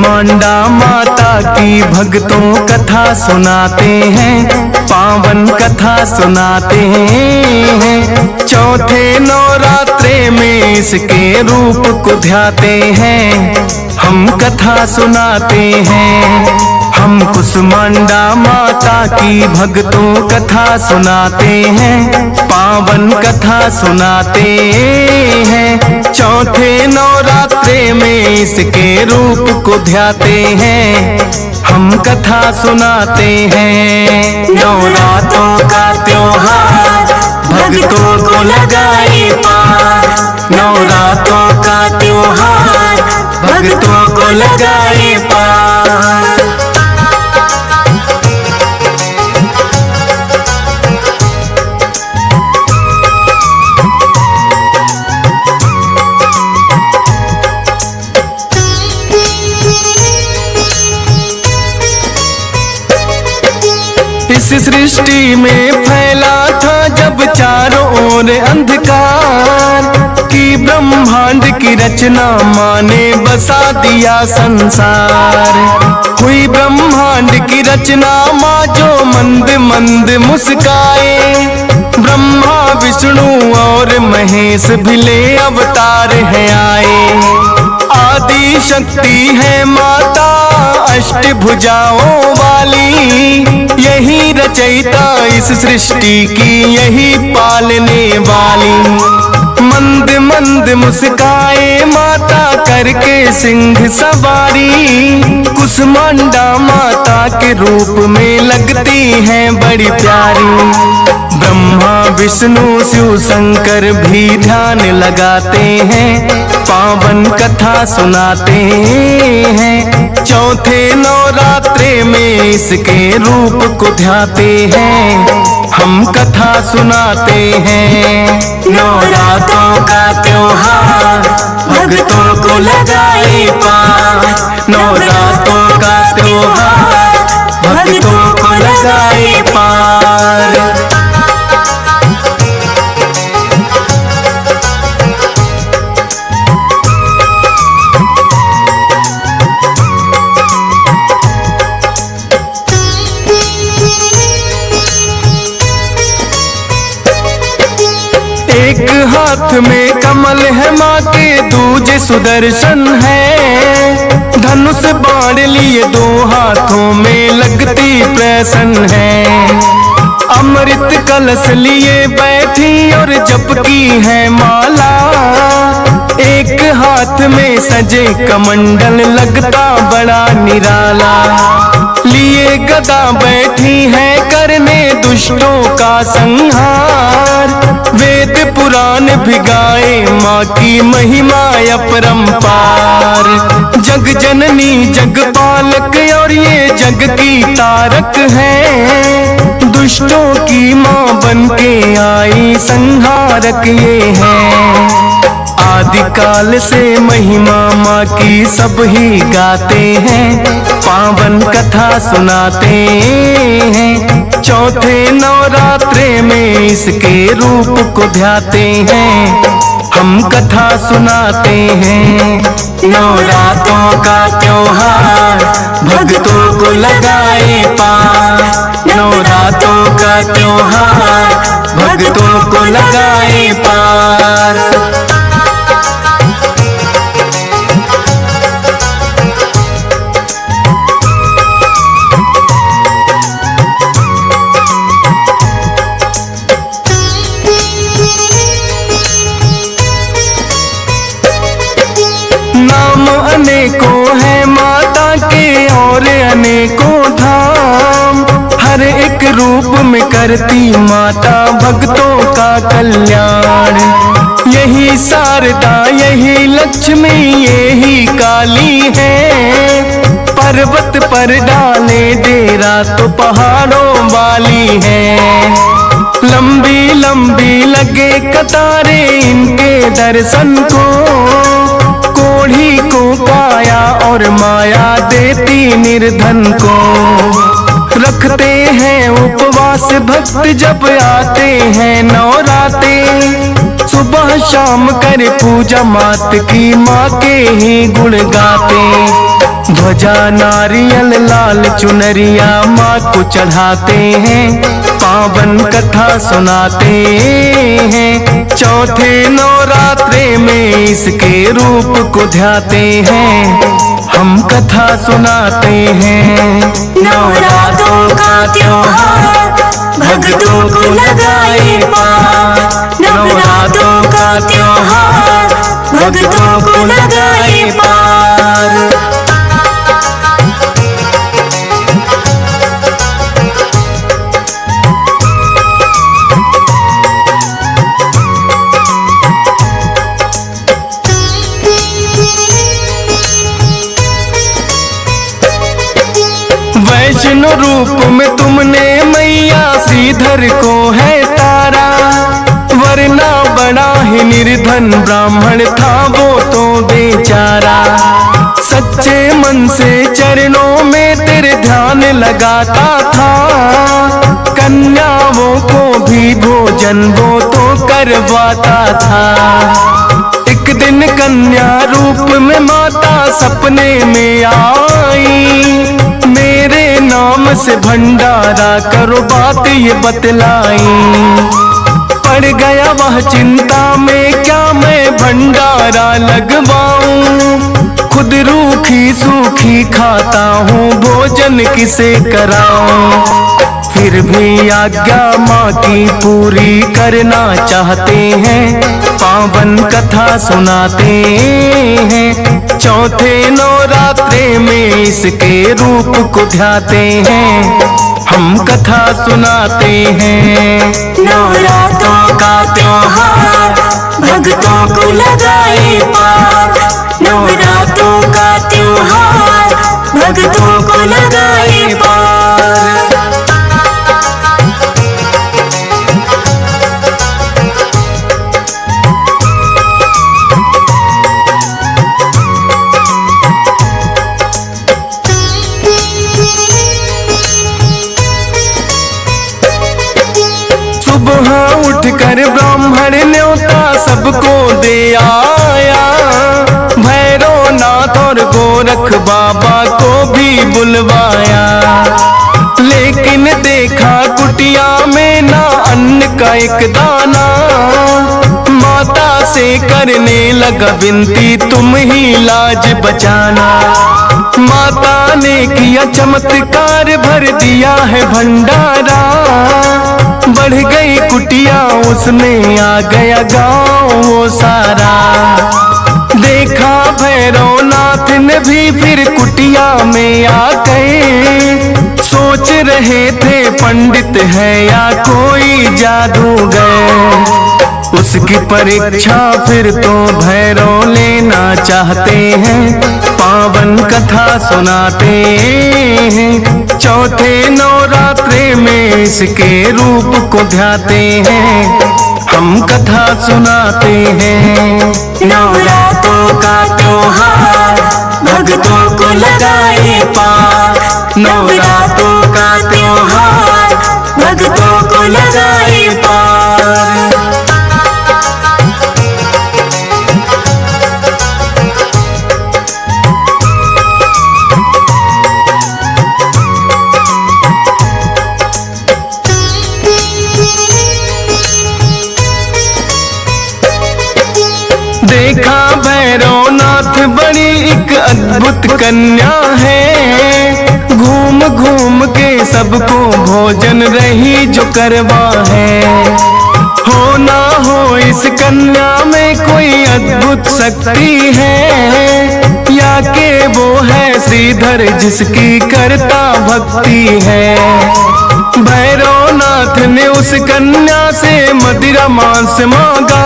कुसमांडा माता की भक्तों कथा सुनाते हैं, पावन कथा सुनाते हैं। चौथे नवरात्रे में इसके रूप को ध्याते हैं, हम कथा सुनाते हैं। हम कुसमांडा माता की भक्तों कथा सुनाते हैं, पावन कथा सुनाते हैं। चौथे नवरात्रे में इसके रूप को ध्याते हैं, हम कथा सुनाते हैं। नवरात्रों का त्योहार भक्तों को लगाए पार, नवरात्रों का त्योहार भक्तों को लगाए पार। इस सृष्टि में फैला था जब चारों ओर अंधकार, कि ब्रह्मांड की रचना माँ ने बसा दिया संसार। हुई ब्रह्मांड की रचना माँ जो मंद मंद मुस्काए, ब्रह्मा विष्णु और महेश भिले अवतार है आए। आदि शक्ति है माता अष्टभुजाओं वाली, यही रचयिता इस सृष्टि की, यही पालने वाली। मंद मंद मुस्काए माता करके सिंह सवारी, कुसमांडा माता के रूप में लगती है बड़ी प्यारी। ब्रह्मा विष्णु शिव शंकर भी ध्यान लगाते हैं, पावन कथा सुनाते हैं। चौथे नवरात्रे में इसके रूप को ध्याते हैं, हम कथा सुनाते हैं। नवरात्रों का त्योहार भक्तों को लगाए पार, नवरात्रों का त्योहार भक्तों को लगाए पार। एक हाथ में कमल है माँ के, दूजे सुदर्शन है। धनुष बाण लिए दो हाथों में लगती प्रसन्न है। अमृत कलश लिए बैठी और जपकी है माला, एक हाथ में सजे कमंडल लगता बड़ा निराला। लिए गदा बैठी है करने दुष्टों का संहार, वेद पुराण भिगाए माँ की महिमा अपरंपार। जग जननी जग पालक और ये जग की तारक है, दुष्टों की माँ बन के आई संहारक ये है। आदिकाल से महिमा माँ की सब ही गाते हैं, पावन कथा सुनाते हैं। चौथे नवरात्रे में इसके रूप को ध्याते हैं, हम कथा सुनाते हैं। नवरात्रों का त्योहार भक्तों को लगाए पार, नवरात्रों का त्योहार भक्तों को लगाए पार। नाम अनेकों है माता के और अनेकों धाम, हर एक रूप में करती माता भक्तों का कल्याण। यही शारदा यही लक्ष्मी यही काली है, पर्वत पर डाले डेरा तो पहाड़ों वाली है। लंबी लंबी लगे कतारे इनके दर्शन को, कोढ़ी को काया और माया देती निर्धन को। रखते हैं उपवास भक्त जब आते हैं नवराते, सुबह शाम कर पूजा मात की, माँ के ही गुण गाते। ध्वजा नारियल लाल चुनरिया माँ को चढ़ाते हैं, पावन कथा सुनाते हैं। चौथे नवरात्रे में इसके रूप को ध्याते हैं, हम कथा सुनाते हैं। नवरात्रों का त्योहार भक्तों को लगाए पार, नवरात्रों का त्योहार भक्तों को लगाए पार। वैष्णो रूप में तुमने मैया श्रीधर को है तारा, वरना बड़ा ही निर्धन ब्राह्मण था वो तो बेचारा। सच्चे मन से चरणों में तेरे ध्यान लगाता था, कन्याओं को भी भोजन वो तो करवाता था। एक दिन कन्या रूप में माता सपने में आई, मेरे नाम से भंडारा करो बात ये बतलाई। पड़ गया वह चिंता में, क्या मैं भंडारा लगवाऊं, खुद रूखी सूखी खाता हूँ भोजन किसे कराऊं। फिर भी आज्ञा माँ की पूरी करना चाहते हैं, पावन कथा सुनाते हैं। चौथे नवरात्रे में इसके रूप को ध्याते हैं, हम कथा सुनाते हैं। नवरात्रों का त्योहार भक्तों को लगाए पार, नवरात्रों का त्योहार भक्तों को लगाए पार। सुबह उठकर ब्राह्मण न्योता सबको दे आया, भैरवनाथ और गोरख बाबा को भी बुलवाया। लेकिन देखा कुटिया में ना अन्न का एक दाना, माता से करने लगा विनती तुम ही लाज बचाना। माता ने किया चमत्कार भर दिया है भंडारा, बढ़ गई कुटिया उसमें आ गया गाँव वो सारा। देखा भैरवनाथ ने भी फिर कुटिया में आ गए, सोच रहे थे पंडित है या कोई जादूगर। उसकी परीक्षा फिर तो भैरव लेना चाहते हैं, पावन कथा सुनाते हैं। चौथे नवरात्रे में इसके रूप को ध्याते हैं, हम कथा सुनाते हैं। नवरात्रों का त्योहार भक्तों को लगाए पार, नवरात्रों का त्योहार भक्तों को लगाए पार। देखा भैरवनाथ बड़ी एक अद्भुत कन्या है, घूम घूम के सबको भोजन रही जो करवा है। हो ना हो इस कन्या में कोई अद्भुत शक्ति है, या के वो है श्रीधर जिसकी करता भक्ति है। भैरवनाथ ने उस कन्या से मदिरा मांस मांगा,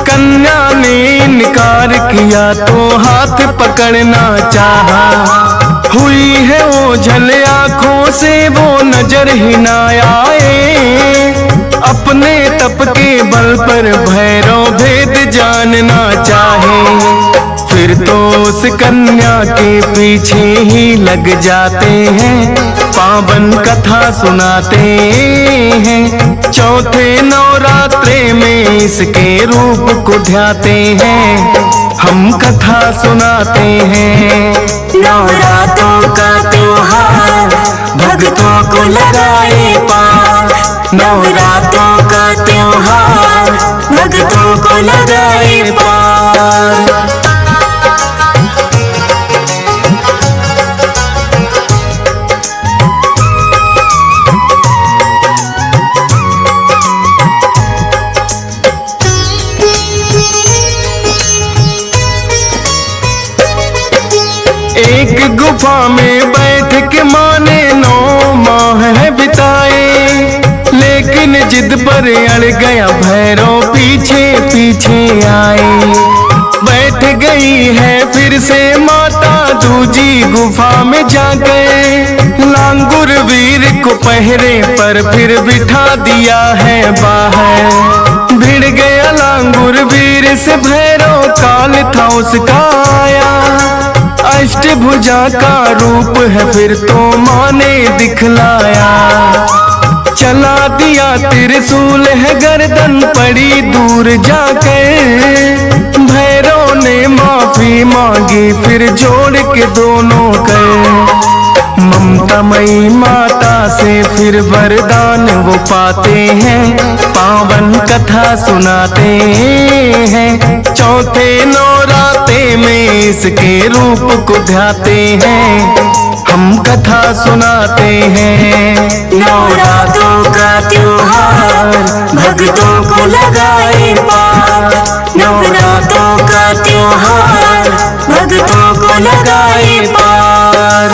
कन्या ने इनकार किया तो हाथ पकड़ना चाहा। हुई है ओझल आंखों से वो नजर ही ना आए, अपने तप के बल पर भैरव भेद जानना चाहे। फिर तो उस कन्या के पीछे ही लग जाते हैं, पावन कथा सुनाते हैं। चौथे नवरात्रे में इसके रूप को ध्याते हैं, हम कथा सुनाते हैं। नवरात्रों का त्योहार भक्तों को लगाए पार। नवरात्रों का त्योहार भक्तों को लगाए पार। एक गुफा में बैठ के माँ ने 9 माह है बिताए, लेकिन जिद पर अड़ गया भैरव पीछे पीछे आए। बैठ गई है फिर से माता दूजी गुफा में जा गए। लांगुर वीर को पहरे पर फिर बिठा दिया है बाहर। भिड़ गया लांगुर वीर से भैरव, काल था उसका आया। अष्टभुजा का रूप है फिर तो माँ ने दिखलाया। चला दिया त्रिशूल है गर्दन पड़ी दूर जाकर। भैरव ने माफी मांगी फिर जोड़ के दोनों कर। ममतामयी माता से फिर वरदान वो पाते हैं, पावन कथा सुनाते हैं। चौथे नवरात्रे में इसके रूप को ध्याते हैं, हम कथा सुनाते हैं। नवरात्रों का त्योहार भक्तों को लगाए पार। नवरात्रों का त्योहार भक्तों को लगाए पार।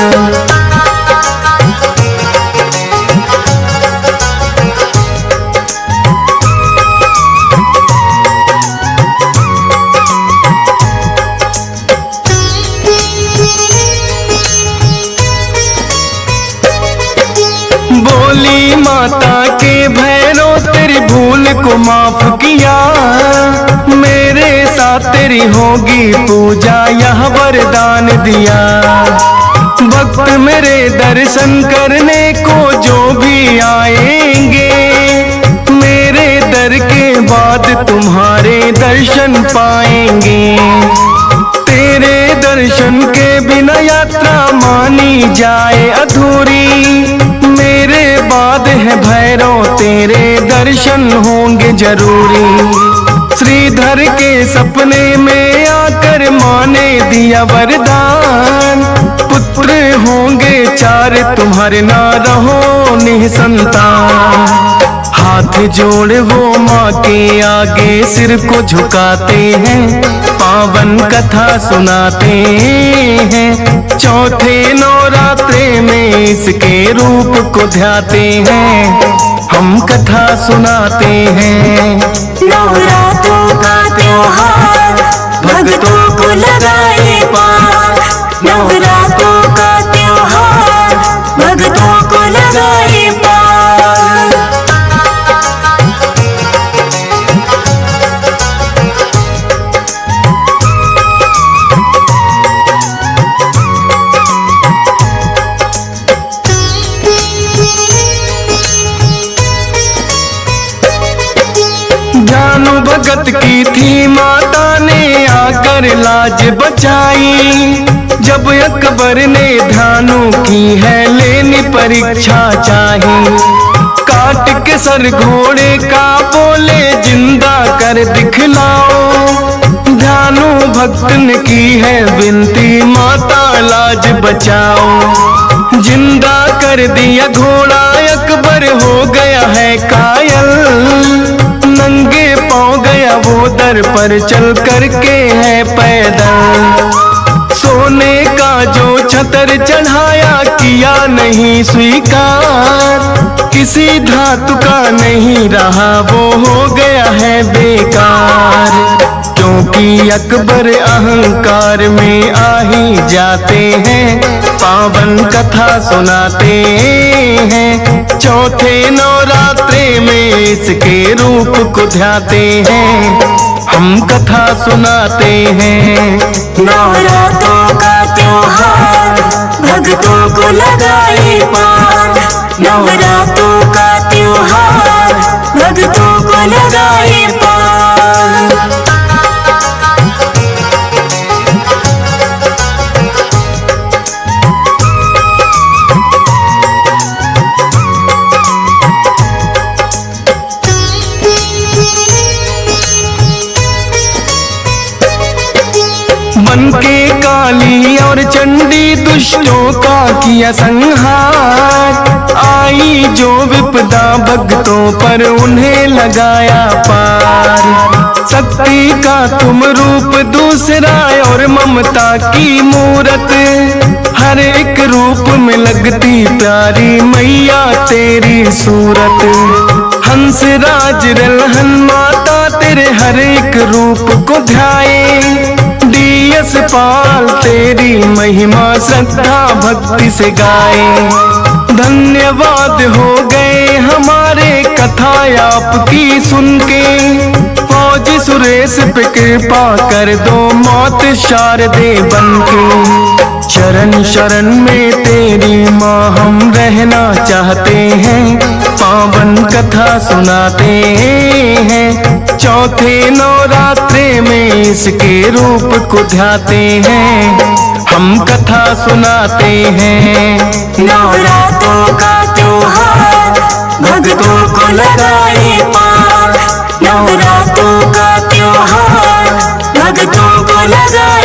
बोली माता के भैरव तेरी भूल को माफ किया। मेरे साथ तेरी होगी पूजा यह वरदान दिया। भक्त मेरे दर्शन करने को जो भी आएंगे, मेरे दर के बाद तुम्हारे दर्शन पाएंगे। तेरे दर्शन के बिना यात्रा मानी जाए अधूरी। मेरे बाद है भैरव तेरे दर्शन होंगे जरूरी। श्रीधर के सपने में आकर माँ ने दिया वरदान। पुत्र होंगे 4 तुम्हारे ना रहो निसंतान। हाथ जोड़ वो माँ के आगे सिर को झुकाते हैं, पावन कथा सुनाते हैं। चौथे नवरात्रे में इसके रूप को ध्याते हैं, हम कथा सुनाते हैं। नवरात्रों का त्योहार भक्तों को लगाए पार। नवरात्रों का त्योहार भक्तों को लगाए पार। जानु भगत की थी माता ने आकर लाज बचाई। जब अकबर ने धानु की है लेनी परीक्षा चाही। काट के सर घोड़े का बोले जिंदा कर दिखलाओ। धानु भक्त ने की है विनती माता लाज बचाओ। जिंदा कर दिया घोड़ा अकबर हो गया है कायल। नंगे पाँव गया वो दर पर चल करके है पैदल। सोने का जो छतर चढ़ाया किया नहीं स्वीकार। किसी धातु का नहीं रहा वो हो गया है बेकार। क्योंकि अकबर अहंकार में आ ही जाते हैं, पावन कथा सुनाते हैं। चौथे नवरात्रे में इसके रूप को ध्याते हैं, हम कथा सुनाते हैं। नवरात्रों का त्योहार भक्तों को लगाए पार। नवरात्रों का त्योहार भक्तों को लगाए पार। बन के काली और चंडी दुष्टों का किया संहार। आई जो विपदा भक्तों पर उन्हें लगाया पार। शक्ति का तुम रूप दूसरा और ममता की मूरत, हर एक रूप में लगती प्यारी मैया तेरी सूरत। हंस राज रलहन माता तेरे हर एक रूप को ध्याए। डीएस पाल तेरी महिमा श्रद्धा भक्ति से गाए। धन्यवाद हो गए हमारे कथा आपकी सुन के। फौजी सुरेश पे कृपा कर दो मौत शारदे बनके। चरण शरण में तेरी माँ हम रहना चाहते हैं। पावन कथा सुनाते हैं। चौथे नवरात्रे में इसके रूप को ध्याते हैं। हम कथा सुनाते हैं। नवरात्रों का त्योहार भक्तों को लगाए पार। नवरात्रों का त्योहार भक्तों को लगाए